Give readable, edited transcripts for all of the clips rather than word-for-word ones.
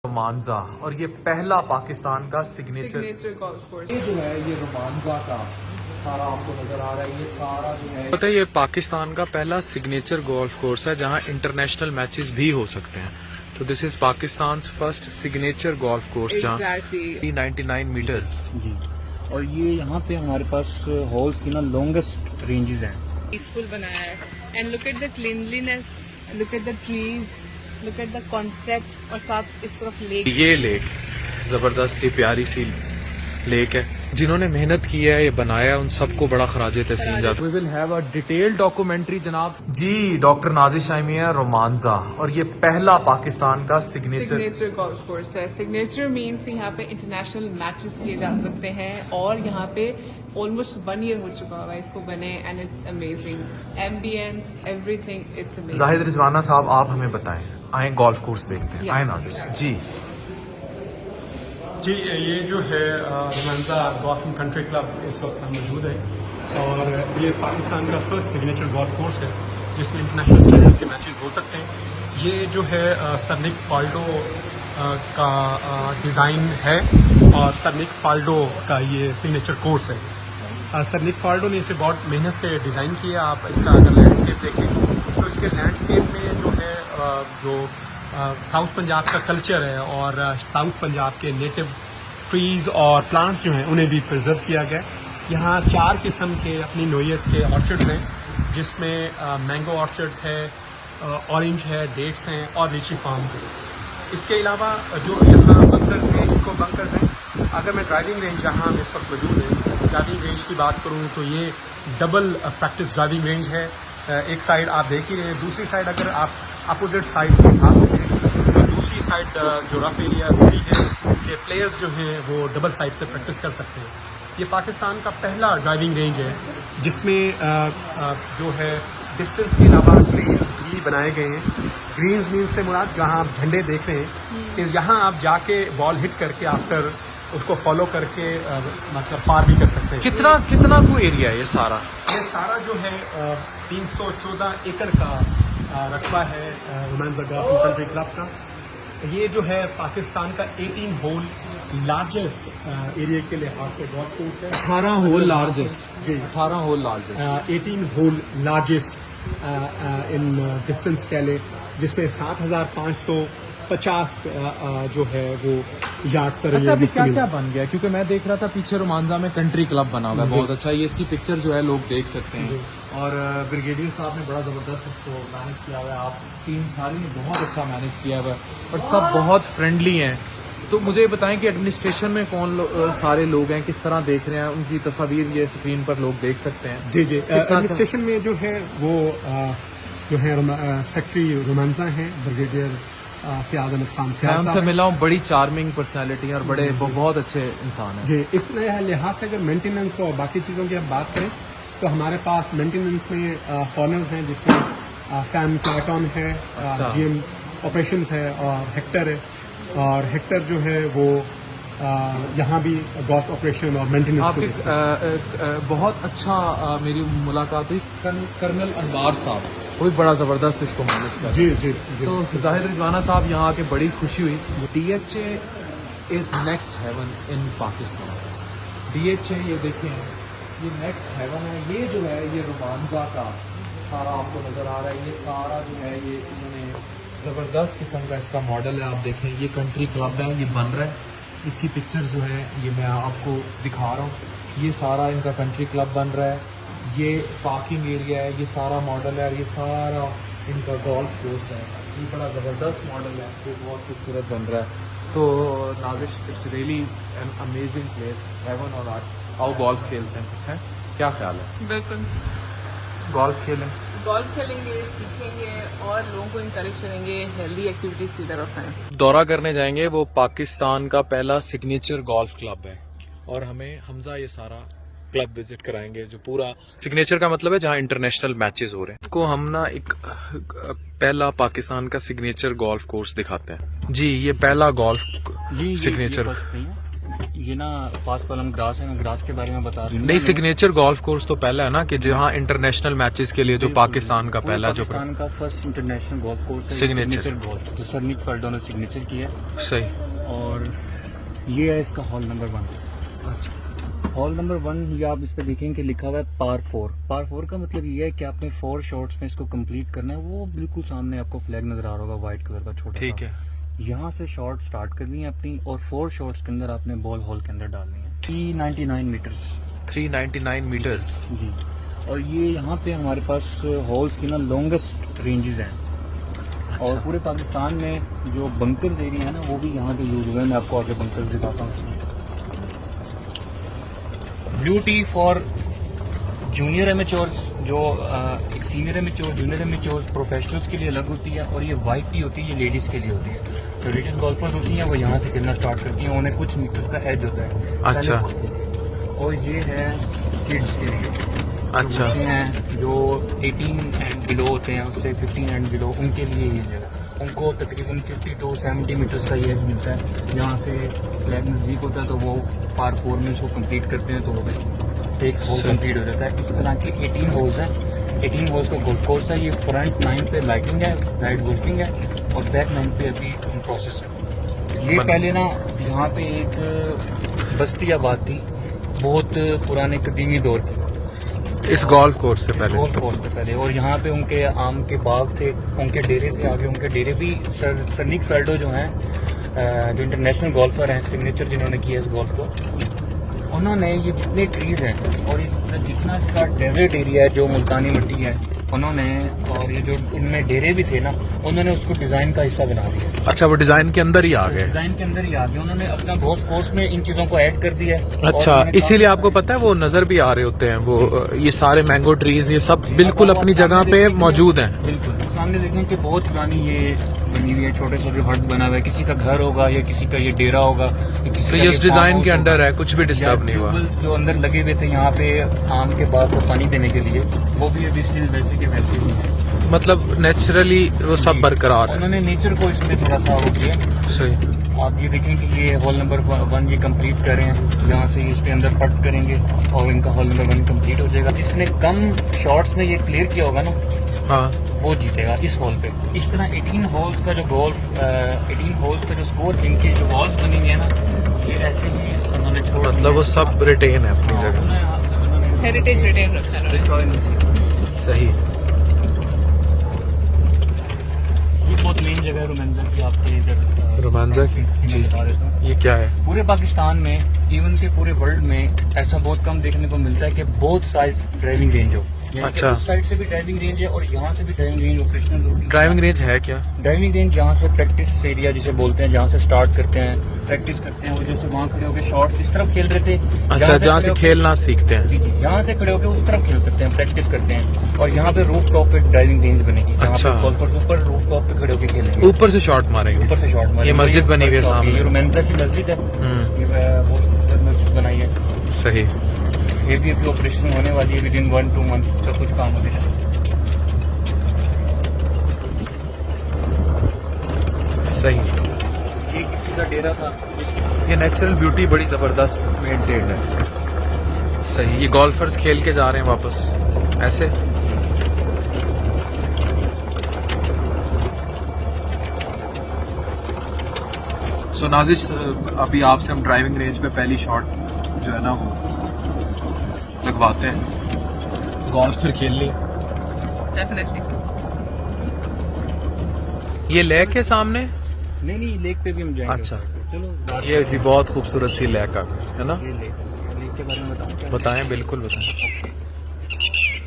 Romanza और ये पहला पाकिस्तान का सिग्नेचर गोल्फ कोर्स। ये जो है ये रोमांजा का सारा आपको नजर आ रहा है। ये सारा जो है पता है ये पाकिस्तान का पहला सिग्नेचर गोल्फ कोर्स है जहां इंटरनेशनल मैचेस भी हो सकते हैं। तो this is Pakistan first signature golf course जहां 399 मीटर्स जी। और ये यहाँ पे हमारे पास होल्स की ना लॉन्गेस्ट रेंजेस हैं। पीसफुल बनाया है and look at the cleanliness, look at the trees, look at the concept. और साथ इस तरफ लेक। ये लेक जबरदस्त सी प्यारी सी लेक है। जिन्होंने मेहनत की है ये बनाया उन सबको बड़ा खराज तहसीन जाता है। We will have a detailed documentary जनाब। जी डॉक्टर नाजिश शामिया रोमांजा और ये पहला पाकिस्तान का सिग्नेचर गोल्फ कोर्स है। सिग्नेचर मीन्स कि यहाँ पे इंटरनेशनल मैचेस किए जा सकते हैं और यहाँ पे ऑलमोस्ट 1 ईयर हो चुका है इसको बने and it's amazing ambience everything it's amazing. Zahid Rizwana साहब आप हमें बताएं, आए गोल्फ कोर्स देखते हैं। आए नाजिश जी। जी ये जो है Romanza golf and country club इस वक्त मौजूद है और ये पाकिस्तान का फर्स्ट सिग्नेचर गोल्फ कोर्स है जिसमें इंटरनेशनल स्टैंडर्ड्स के मैचेस हो सकते हैं। ये जो है सर निक फाल्डो का डिज़ाइन है और सर निक फाल्डो का ये सिग्नेचर कोर्स है। सर निक फाल्डो ने इसे बहुत मेहनत से डिज़ाइन किया। आप इसका अगर लैंडस्केप देखें तो इसके लैंडस्केप में जो है जो साउथ पंजाब का कल्चर है और साउथ पंजाब के नेटिव ट्रीज़ और प्लांट्स जो हैं उन्हें भी प्रिजर्व किया गया। यहाँ 4 किस्म के अपनी नोयत के ऑर्चर्ड्स हैं जिसमें मैंगो ऑर्चर्ड्स है, ऑरेंज है, डेट्स हैं और लीची फार्म्स हैं। इसके अलावा जो यहाँ बंकर्स हैं इको बंकर्स हैं। अगर मैं ड्राइविंग रेंज जहाँ हम इस वक्त मौजूद है ड्राइविंग रेंज की बात करूँ तो ये डबल प्रैक्टिस ड्राइविंग रेंज है। एक साइड आप देख ही रहे हैं, दूसरी साइड अगर आप अपोजिट साइड पे आ सकें तो दूसरी साइड जो रफ एरिया होती है ये प्लेयर्स जो हैं वो डबल साइड से प्रैक्टिस कर सकते हैं। ये पाकिस्तान का पहला ड्राइविंग रेंज है जिसमें जो है डिस्टेंस के अलावा ग्रीन्स भी बनाए गए हैं। ग्रीन्स मीन्स से मुराद जहां आप झंडे देख रहे हैं इस यहाँ आप जाके बॉल हिट करके आफ्टर उसको फॉलो करके मतलब पार भी कर सकते हैं। कितना कोई एरिया है ये सारा? ये सारा जो है 314 एकड़ का रकबा है Romanza golf and country club का। ये जो है पाकिस्तान का 18 होल लार्जेस्ट एरिया के लिहाज से गोल्फ कोर्स है। 18 होल लार्जेस्ट जी, 18 hole largest 18 hole largest in distance scale जिसमें 7550 जो है वो यार्ड्स पर। अच्छा अभी क्या क्या बन गया? क्योंकि मैं देख रहा था पीछे रोमांजा में कंट्री क्लब बना हुआ है बहुत अच्छा। ये इसकी पिक्चर जो है लोग देख सकते हैं और ब्रिगेडियर साहब ने बड़ा ज़बरदस्त इसको मैनेज किया हुआ है। आप टीम सारी ने बहुत अच्छा मैनेज किया हुआ है और सब बहुत फ्रेंडली हैं। तो मुझे ये बताएं कि एडमिनिस्ट्रेशन में कौन सारे लोग हैं, किस तरह देख रहे हैं? उनकी तस्वीर ये स्क्रीन पर लोग देख सकते हैं। जी जी। एडमिनिस्ट्रेशन में जो है वो जो है सेक्रेटरी रोमांजा हैं ब्रिगेडियर फयाज अहमद खान। मैं उनसे मिला हूँ, बड़ी चार्मिंग पर्सनैलिटी और बड़े बहुत अच्छे इंसान हैं। जी इस लिहाज से अगर मेंटेनेंस और बाकी चीज़ों की आप बात करें तो हमारे पास मेंटेनेंस में फॉर्नर्स हैं जिसमें सैम क्लाटन है, GM ऑपरेशंस है और हेक्टर है। और हेक्टर जो है वो यहाँ भी गोल्फ ऑपरेशन और मेंटेनेंस आपके बहुत अच्छा मेरी मुलाकात हुई कर्नल अनवार साहब, वो भी बड़ा ज़बरदस्त इसको मैनेज कर। जी जी जी। तो जाहिद रिजवाना साहब यहाँ आके बड़ी खुशी हुई। DHA is next heaven in Pakistan. DHA ये देखें ये नेक्स्ट हेवन है। ये जो है ये रोमांजा का सारा आपको नज़र आ रहा है। ये सारा जो है ये इन्होंने ज़बरदस्त किस्म का इसका मॉडल है। आप देखें ये कंट्री क्लब है, ये बन रहा है। इसकी पिक्चर्स जो है ये मैं आपको दिखा रहा हूँ। ये सारा इनका कंट्री क्लब बन रहा है। ये पार्किंग एरिया है, ये सारा मॉडल है और ये सारा इनका गोल्फ कोर्स है। ये बड़ा ज़बरदस्त मॉडल है, ये बहुत खूबसूरत बन रहा है। तो Nazish it's really an amazing place, heaven और आर्ट। आओ गोल्फ खेलते हैं, क्या ख्याल है? बिल्कुल गोल्फ खेलें, गोल्फ खेलेंगे, सीखेंगे और लोगों को इनकरेज करेंगे हेल्दी एक्टिविटीज की तरफ हैं। दौरा करने जाएंगे। वो पाकिस्तान का पहला सिग्नेचर गोल्फ क्लब है और हमें हमजा ये सारा क्लब विजिट कराएंगे जो पूरा सिग्नेचर का मतलब है जहां इंटरनेशनल मैचेस हो रहे हैं। को हम ना एक पहला पाकिस्तान का सिग्नेचर गोल्फ कोर्स दिखाते हैं। जी ये पहला गोल्फ सिग्नेचर ये ना पास पलम ग्रास है, मैं ग्रास के बारे में बता रही हूँ। नहीं, सिग्नेचर गोल्फ कोर्स तो पहला है ना कि जहाँ इंटरनेशनल मैचेस के लिए जो पाकिस्तान का पहला जो पाकिस्तान का फर्स्ट इंटरनेशनल गोल्फ कोर्स है, सिग्नेचर गोल्फ, जो सर निक फर्डो ने सिग्नेचर किया है। सही। और ये है इसका हॉल नंबर 1। अच्छा, हॉल नंबर 1 ये आप इस पे देखेंगे कि लिखा हुआ है पार 4। पार 4 का मतलब ये है कि आपने 4 शॉट्स में इसको कंप्लीट करना है। वो बिल्कुल सामने आपको फ्लैग नजर आ रहा होगा व्हाइट कलर का छोटा, ठीक है। यहाँ से शॉट स्टार्ट करनी है अपनी, और 4 शॉट्स के अंदर आपने बॉल हॉल के अंदर डालनी है। 399 मीटर्स 399 मीटर्स। जी। और ये यहाँ पे हमारे पास हॉल्स की ना लॉन्गेस्ट रेंजेस हैं। और पूरे पाकिस्तान में जो बंकर्स एरिया है ना वो भी यहाँ के यूज हुए हैं। मैं आपको आगे बंकर्स दिखाता हूँ। ब्यूटी फॉर जूनियर एमेच्योर्स, जो एक senior amateur, junior amateurs, professionals के लिए अलग होती है, और ये वाइट टी होती है, ये लेडीज़ के लिए होती है। जो लेडीज़ गोल्फर्स होती हैं वो यहाँ से खेलना स्टार्ट करती हैं, उन्हें कुछ मीटर्स का एज होता है। अच्छा। और ये है किड्स के लिए। अच्छा। बच्चे हैं जो 18 एंड बिलो होते हैं, उससे 15 एंड बिलो, उनके लिए ये जगह, उनको तकरीबन 50 to 70 मीटर्स का ये एज मिलता है। यहाँ से फ्लैग नज़दीक होता है तो वो पार 4 में इसको कंप्लीट करते हैं तो वो एक होल कंप्लीट हो जाता है। इस तरह के 18 होल्स हैं। 18 होल्स का गोल्फ कोर्स है। ये फ्रंट 9 पे लाइटिंग है, लाइट गोल्फिंग है, और बैक 9 पे अभी प्रोसेस है। ये पहले ना यहाँ पे एक बस्ती आबाद थी, बहुत पुराने कदीमी दौर की, इस गोल्फ कोर्स से पहले। गोल्फ कोर्स से पहले। और यहाँ पे उनके आम के बाग थे, उनके डेरे थे आगे। उनके डेरे भी सर निक फर्डो जो हैं, जो इंटरनेशनल गोल्फर हैं, सिग्नेचर जिन्होंने किया इस गोल्फ को, उन्होंने ये जितने ट्रीज हैं और ये जितना इसका डेजर्ट एरिया है जो मुल्तानी मिट्टी है, उन्होंने, और ये जो इनमें डेरे भी थे ना, उन्होंने उसको डिजाइन का हिस्सा बना दिया। अच्छा, वो डिजाइन के अंदर ही आ गए। डिजाइन के अंदर ही आ गए। उन्होंने अपना गोल्फ कोर्स में इन चीजों को ऐड कर दिया है। अच्छा, इसीलिए आपको पता है वो नजर भी आ रहे होते हैं, वो ये सारे मैंगो ट्रीज, ये सब बिल्कुल अपनी जगह पे मौजूद हैं। बिल्कुल सामने देखें कि बहुत पुरानी ये बनी हुई है, छोटे छोटे हट बना हुआ है, किसी का घर होगा या किसी का ये डेरा होगा, या किसी तो का ये इस farm डिजाइन house के अंडर होगा। है, कुछ भी डिस्टर्ब नहीं हुआ। ट्यूबवेल जो अंदर लगे हुए थे यहाँ पे आम के बाग को पानी देने के लिए, वो भी अभी स्टिल वैसे के वैसे ही है। मतलब नेचुरली वो सब बरकरार है। उन्होंने नेचर को इसमें थोड़ा सा वो किया। सही। आप ये देखें कि ये हॉल नंबर 1 ये कंप्लीट कर रहे हैं, यहाँ से इसके अंदर पट करेंगे और इनका हॉल नंबर 1 कंप्लीट हो जाएगा। जिसने कम शॉट्स में ये क्लियर किया होगा ना, हाँ, वो जीतेगा इस हॉल पे। इस तरह 18 होल्स का जो गोल्फ 18 होल्स का जो स्कोर, इनके जो वॉल्स बनी हुई है ना, ये ऐसे ही उन्होंने छोड़, मतलब वो सब रिटेन है अपनी जगह। हेरिटेज रिटेन रखा है। डिस्ट्रॉय नहीं किया। सही। ये बहुत मेन जगह है रोमांजा की, आपके इधर रोमांजा की? जी। बता देता हूँ। ये क्या है? पूरे पाकिस्तान में, इवन के पूरे वर्ल्ड में ऐसा बहुत कम देखने को मिलता है कि बहुत साइज ड्राइविंग रेंज हो। अच्छा। उस साइड से भी ड्राइविंग रेंज है और यहाँ से भी driving range, operational driving range है क्या? ड्राइविंग रेंज यहाँ से प्रैक्टिस एरिया जिसे बोलते हैं, जहाँ से स्टार्ट करते हैं, प्रैक्टिस करते हैं, और जैसे वहाँ खड़े होकर शॉट्स इस तरफ खेल रहे थे। अच्छा, जहाँ से खेलना सीखते हैं। जी जी, यहाँ से खड़े होकर उस तरफ खेल सकते हैं, प्रैक्टिस करते हैं। और यहाँ पे रूफ टॉप पे ड्राइविंग रेंज बनेगी, जहाँ अच्छा। पे गोल्फर ऊपर रूफ टॉप पे खड़े होकर खेलेंगे, ऊपर से शॉट मारेंगे। ऊपर से शॉट मारेंगे। ये मस्जिद बनी हुई है सामने। ये रोमांजा की मस्जिद है, ये वो मस्जिद बनाई है। सही। ये भी अभी ऑपरेशन होने वाली है, विद इन 1-2 मंथ का कुछ काम होने है। सही। ये किसी का डेरा था, ये नेचुरल ब्यूटी बड़ी जबरदस्त मेंटेन्ड है। सही। ये गोल्फर्स खेल के जा रहे हैं वापस ऐसे। सो नाजिश, अभी आपसे हम ड्राइविंग रेंज पे पहली शॉट जो है ना वो लगवाते हैं। गोल्फ फिर खेल ली। डेफिनेटली। ये लेक है सामने। नहीं लेक पे भी हम जाएंगे। अच्छा। चलो ये जी बहुत खूबसूरत सी लेक है ना। ये लेक के बारे में बताऊं क्या? बताएं, बिल्कुल बताएं।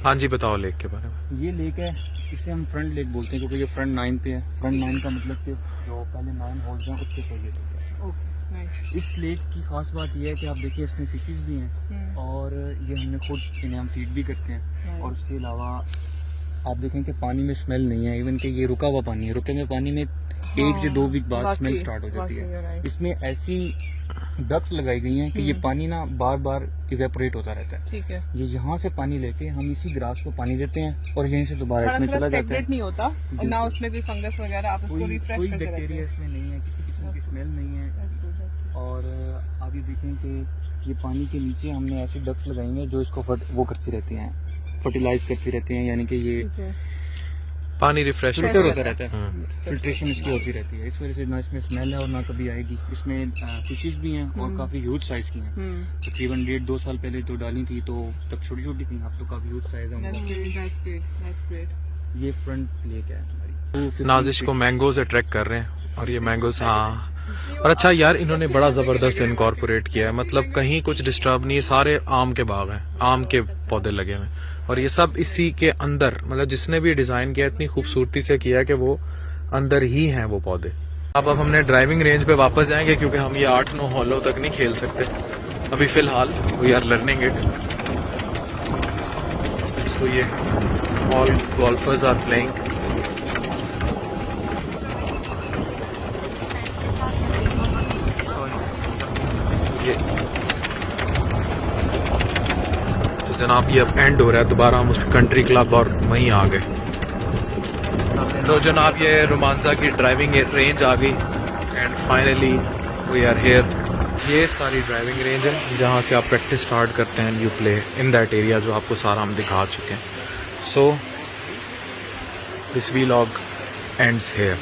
हाँ जी, बताओ लेक के बारे में। ये लेक है, इसे हम फ्रंट लेक बोलते हैं क्योंकि ये फ्रंट 9 पे है। फ्रंट 9 का मतलब कि जो पहले 9 होल्स हैं उससे पहले लेक है। नाइस। इस लेक की खास बात यह है कि आप देखिए इसमें फिशेज भी हैं और ये हमने खुद इन्हें हम फीड भी करते हैं। और उसके अलावा आप देखें कि पानी में स्मेल नहीं है, इवन कि ये रुका हुआ पानी है। रुके हुए पानी में 1 से 2 वीक बाद स्मेल स्टार्ट हो जाती है। इसमें ऐसी डक्स लगाई गई हैं कि ये पानी ना बार बार इवेपोरेट होता रहता है। ठीक है। ये यहाँ से पानी लेके हम इसी ग्रास को पानी देते हैं और यहीं से दोबारा इसमें चला जाता है। नहीं होता और ना उसमें कोई फंगस वगैरह, आप उसको रिफ्रेश कोई करते रहते बैक्टीरिया हैं। इसमें नहीं है, किसी किस्म की स्मेल नहीं है। और आप ये देखें कि ये पानी के नीचे हमने ऐसे डक्स लगाएंगे जो इसको वो करती रहती हैं, फर्टिलाइज करती रहती हैं, यानी कि ये पानी रिफ्रेश फिल्टर होता रहता है, फिल्ट्रेशन इसकी होती रहती है। इस वजह से ना इसमें स्मेल है और ना कभी आएगी। इसमें फिशेस भी हैं और काफ़ी ह्यूज साइज़ की हैं। तकरीबन 1.5-2 साल पहले तो डाली थी तो तब छोटी छोटी थी, अब तो काफ़ी ह्यूज साइज़ है। ये फ्रंट लेक है हमारी। नाजिश को मैंगोज अट्रैक्ट कर रहे हैं और ये मैंगोज, हाँ। और अच्छा यार, इन्होंने बड़ा ज़बरदस्त इनकॉर्पोरेट किया है, मतलब कहीं कुछ डिस्टर्ब नहीं है, सारे आम के बाग हैं, आम के पौधे लगे हुए हैं और ये सब इसी के अंदर, मतलब जिसने भी डिज़ाइन किया इतनी खूबसूरती से किया कि वो अंदर ही हैं वो पौधे। अब हमने ड्राइविंग रेंज पे वापस जाएंगे क्योंकि हम ये 8-9 हॉलों तक नहीं खेल सकते अभी फ़िलहाल, वी आर लर्निंग इट। सो ये ऑल गोल्फर्स आर प्लेइंग। जनाब ये अब एंड हो रहा है, दोबारा हम उस कंट्री क्लब और वहीं आ गए। तो जनाब ये रोमांसा की ड्राइविंग रेंज आ गई and finally we are here. ये सारी ड्राइविंग रेंज है जहाँ से आप प्रैक्टिस स्टार्ट करते हैं, you play in that area, जो आपको सारा हम दिखा चुके हैं। So this vlog ends here.